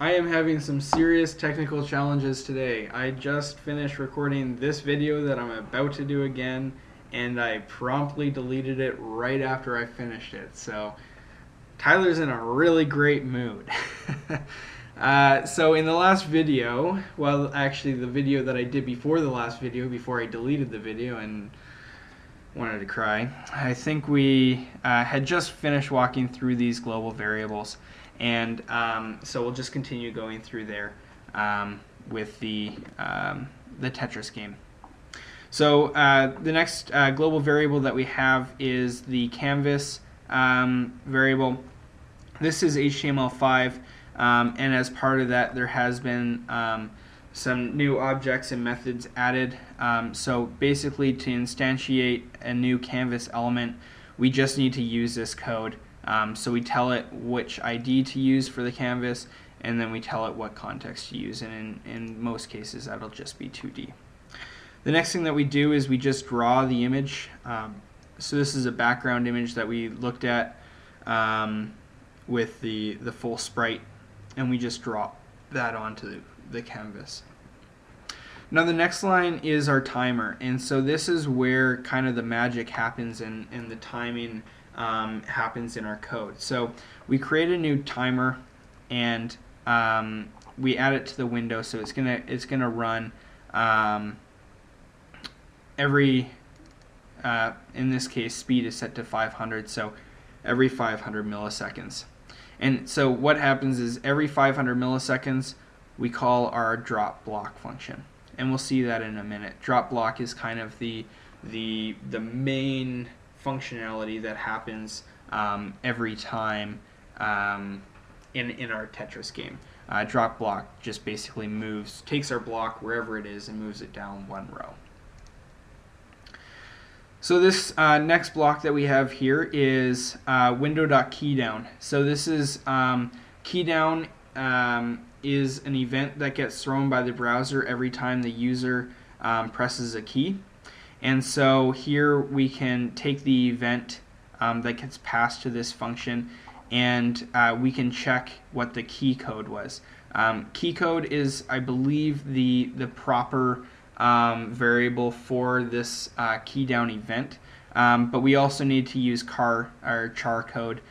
I am having some serious technical challenges today. I just finished recording this video that I'm about to do again, and I promptly deleted it right after I finished it. So Tyler's in a really great mood. So in the last video, well, actually the video that I did before the last video, before I deleted the video and wanted to cry, I think we had just finished walking through these global variables. And so we'll just continue going through there with the Tetris game. So the next global variable that we have is the canvas variable. This is HTML5, and as part of that there has been some new objects and methods added. So basically, to instantiate a new canvas element, we just need to use this code. So we tell it which ID to use for the canvas, and then we tell it what context to use, and in most cases that'll just be 2D. The next thing that we do is we just draw the image. So this is a background image that we looked at with the full sprite, and we just draw that onto the canvas. Now the next line is our timer, and so this is where kind of the magic happens and the timing happens in our code. So we create a new timer, and we add it to the window. So it's gonna run every in this case speed is set to 500, so every 500 milliseconds. And so what happens is every 500 milliseconds we call our drop block function, and we'll see that in a minute. Drop block is kind of the main functionality that happens every time in our Tetris game. Drop block just basically takes our block wherever it is and moves it down one row. So this next block that we have here is window.keydown. So this is keydown is an event that gets thrown by the browser every time the user presses a key. And so here we can take the event that gets passed to this function, and we can check what the key code was. Key code is, I believe, the proper variable for this keydown event, but we also need to use char code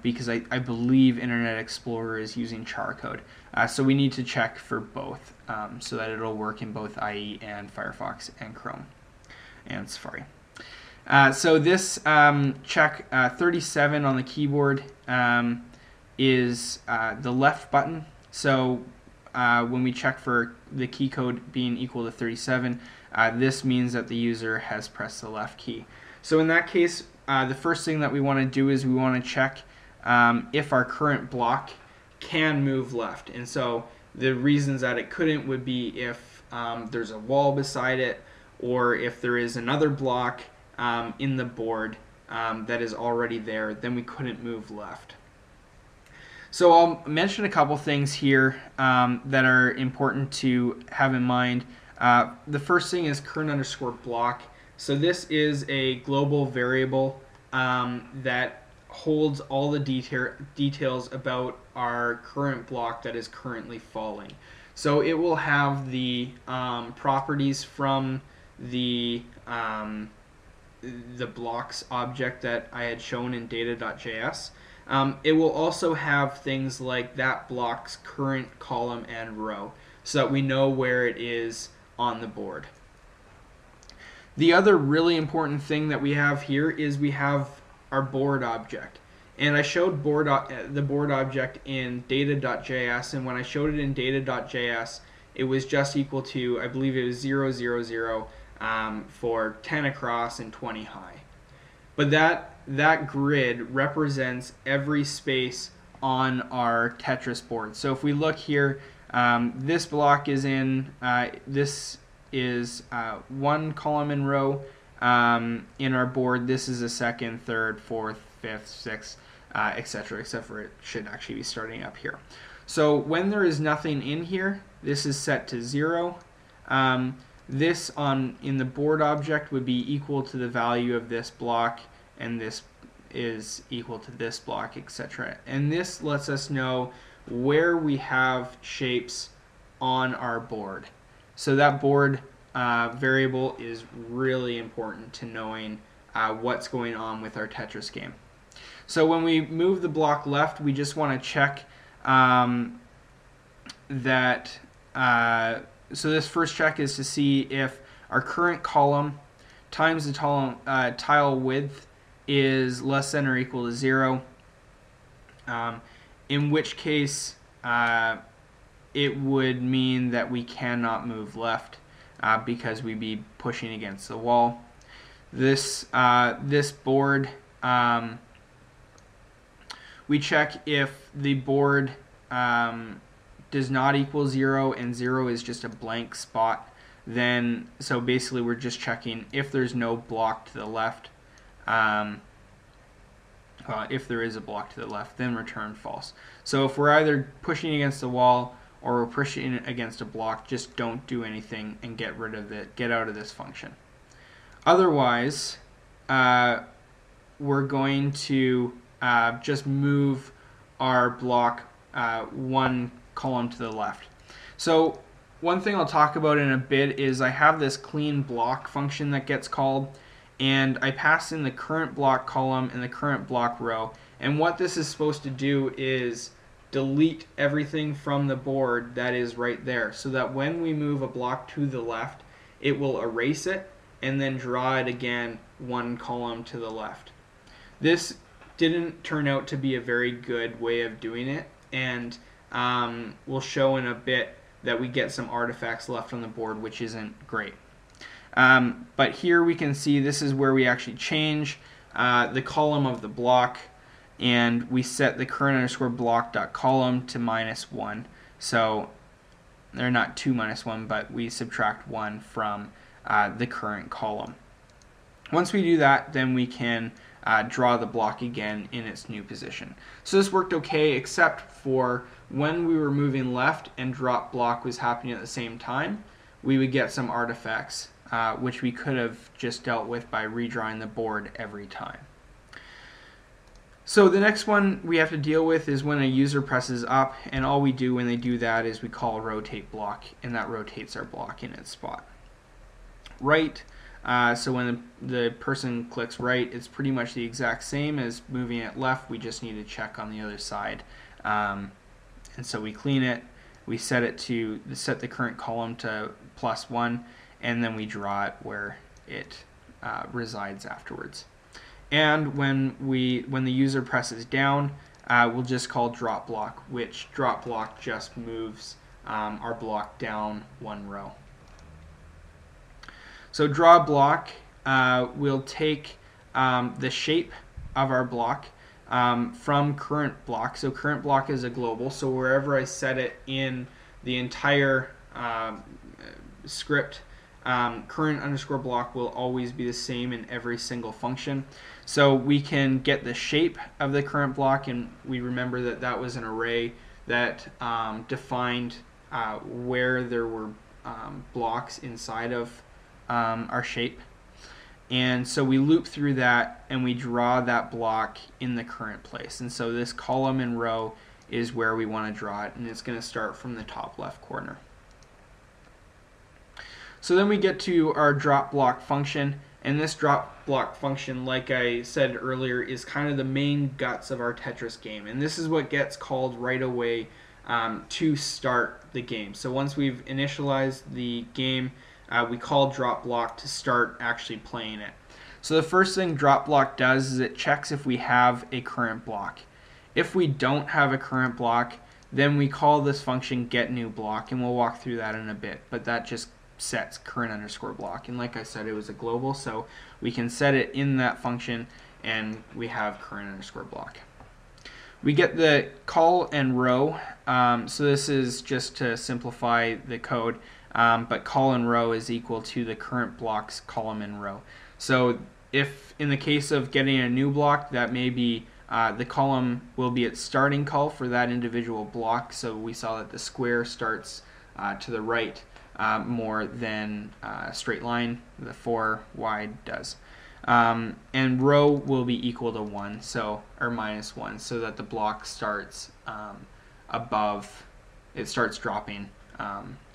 because I believe Internet Explorer is using char code. So we need to check for both so that it'll work in both IE and Firefox and Chrome and Safari. So this check 37 on the keyboard is the left button. So when we check for the key code being equal to 37, this means that the user has pressed the left key. So in that case, the first thing that we want to do is we want to check if our current block can move left. And so the reasons that it couldn't would be if there's a wall beside it, or if there is another block in the board that is already there, then we couldn't move left. So I'll mention a couple things here that are important to have in mind. The first thing is current_block. So this is a global variable that holds all the details about our current block that is currently falling. So it will have the properties from the blocks object that I had shown in data.js. It will also have things like that block's current column and row, so that we know where it is on the board. The other really important thing that we have here is we have our board object. And I showed the board object in data.js, and when I showed it in data.js, it was just equal to, I believe it was 0, 0, 0 for 10 across and 20 high. But that grid represents every space on our Tetris board. So if we look here, this block is in, this is one column and row in our board. This is a second, third, fourth, fifth, sixth, etc., except for it should actually be starting up here. So when there is nothing in here, this is set to 0. This in the board object would be equal to the value of this block, and this is equal to this block, etc. And this lets us know where we have shapes on our board. So that board variable is really important to knowing what's going on with our Tetris game. So when we move the block left, we just want to check that. So this first check is to see if our current column times the tile width is less than or equal to 0. In which case, it would mean that we cannot move left because we'd be pushing against the wall. This board, we check if the board does not equal 0 and 0 is just a blank spot. Then, so basically we're just checking if there's no block to the left. If there is a block to the left, then return false. So if we're either pushing against the wall or we're pushing against a block, just don't do anything and get rid of it. Get out of this function. Otherwise, we're going to just move our block one column to the left. So one thing I'll talk about in a bit is I have this clean block function that gets called, and I pass in the current block column and the current block row. And what this is supposed to do is delete everything from the board that is right there, so that when we move a block to the left, it will erase it and then draw it again one column to the left. This didn't turn out to be a very good way of doing it, and we'll show in a bit that we get some artifacts left on the board, which isn't great. But here we can see this is where we actually change the column of the block, and we set the current underscore block dot column to -1. So they're not 2 minus 1, but we subtract 1 from the current column. Once we do that, then we can draw the block again in its new position. So this worked okay, except for when we were moving left and drop block was happening at the same time, we would get some artifacts, which we could have just dealt with by redrawing the board every time. So the next one we have to deal with is when a user presses up, and all we do when they do that is we call rotate block, and that rotates our block in its spot. Right, so when the person clicks right, it's pretty much the exact same as moving it left. We just need to check on the other side. And so we clean it, we set the current column to +1, and then we draw it where it resides afterwards. And when the user presses down, we'll just call drop block, which drop block just moves our block down one row. So draw block will take the shape of our block from current block. So current block is a global, so wherever I set it in the entire script, current underscore block will always be the same in every single function. So we can get the shape of the current block, and we remember that that was an array that defined where there were blocks inside of our shape. And so we loop through that and we draw that block in the current place. And so this column and row is where we want to draw it, and it's going to start from the top left corner. So then we get to our drop block function, and this drop block function, like I said earlier, is kind of the main guts of our Tetris game, and this is what gets called right away to start the game. So once we've initialized the game, we call drop block to start actually playing it. So the first thing drop block does is it checks if we have a current block. If we don't have a current block, then we call this function get new block, and we'll walk through that in a bit, but that just sets current underscore block, and like I said, it was a global, so we can set it in that function and we have current underscore block. We get the call and row, so this is just to simplify the code, but call and row is equal to the current block's column and row. So if in the case of getting a new block, that may be the column will be its starting call for that individual block, so we saw that the square starts to the right more than a straight line, the 4 wide does. And row will be equal to 1, so or -1, so that the block starts above, it starts dropping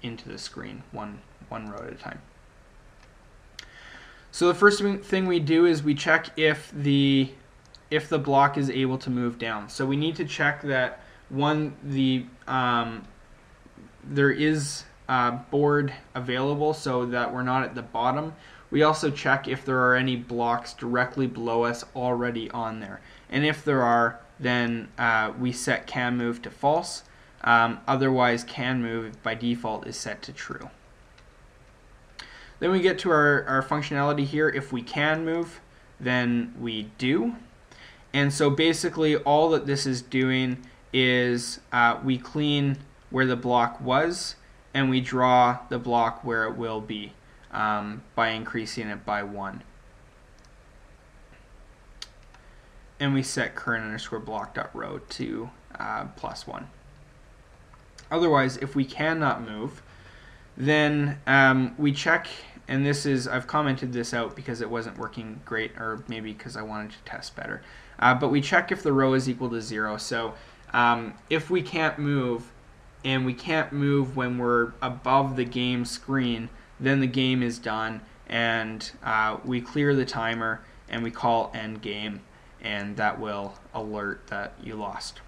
into the screen one row at a time. So the first thing we do is we check if the block is able to move down. So we need to check that there is board available so that we're not at the bottom. We also check if there are any blocks directly below us already on there. And if there are, then we set can move to false. Otherwise, can move by default is set to true. Then we get to our functionality here. If we can move, then we do. And so basically all that this is doing is we clean where the block was and we draw the block where it will be by increasing it by 1. And we set current_block.row to +1. Otherwise, if we cannot move, then we check, and this is, I've commented this out because it wasn't working great, or maybe because I wanted to test better. But we check if the row is equal to 0. So if we can't move, and we can't move when we're above the game screen, then the game is done, and we clear the timer and we call end game, and that will alert that you lost.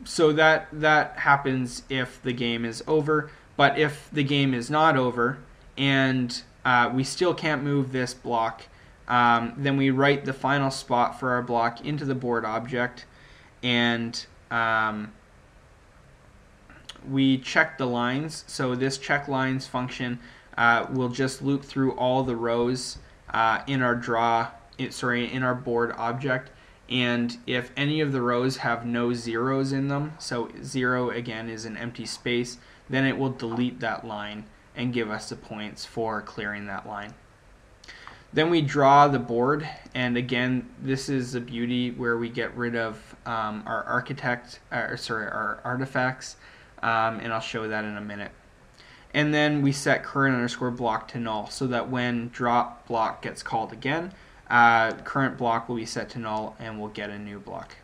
So that happens if the game is over, but if the game is not over and we still can't move this block, then we write the final spot for our block into the board object, and we check the lines. So this check lines function will just loop through all the rows in our board object, and if any of the rows have no zeros in them, so 0 again is an empty space, then it will delete that line and give us the points for clearing that line. Then we draw the board, and again, this is the beauty where we get rid of our artifacts, and I'll show that in a minute. And then we set current_block to null, so that when drop block gets called again, current block will be set to null and we'll get a new block.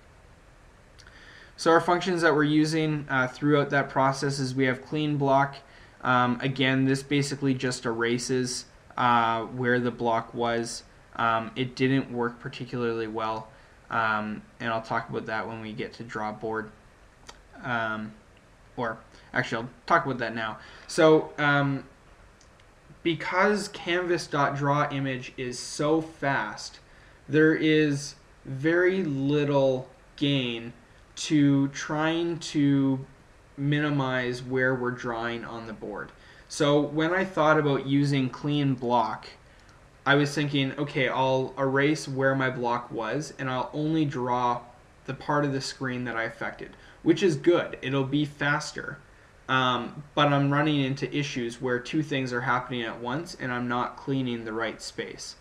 So our functions that we're using throughout that process is we have clean block. Again, this basically just erases where the block was. It didn't work particularly well, and I'll talk about that when we get to draw board. Or actually, I'll talk about that now. So because canvas.drawImage is so fast, there is very little gain to trying to minimize where we're drawing on the board. So when I thought about using clean block, I was thinking, okay, I'll erase where my block was and I'll only draw the part of the screen that I affected, which is good. It'll be faster. But I'm running into issues where two things are happening at once and I'm not cleaning the right space.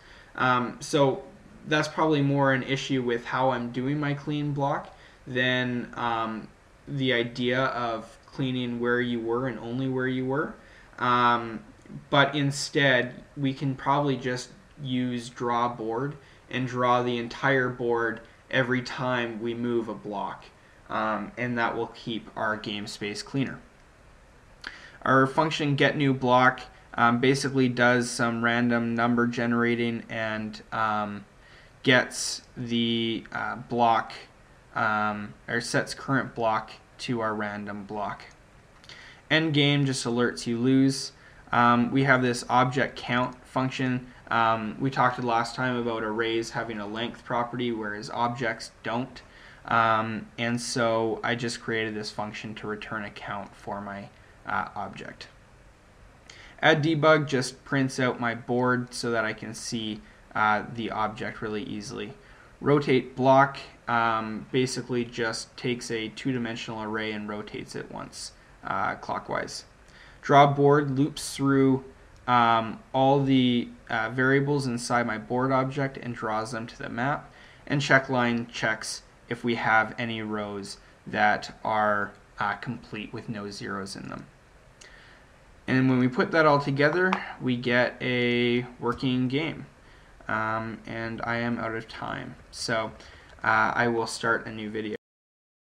So that's probably more an issue with how I'm doing my clean block than the idea of cleaning where you were and only where you were. But instead, we can probably just use draw board and draw the entire board every time we move a block. And that will keep our game space cleaner. Our function getNewBlock basically does some random number generating and gets the block, or sets current block to our random block. Endgame just alerts you lose. We have this object count function. We talked last time about arrays having a length property, whereas objects don't. And so I just created this function to return a count for my object. Add debug just prints out my board so that I can see the object really easily. Rotate block basically just takes a two-dimensional array and rotates it once clockwise. Draw board loops through all the variables inside my board object and draws them to the map. And checkline checks if we have any rows that are complete with no zeros in them. And when we put that all together, we get a working game. And I am out of time. So I will start a new video.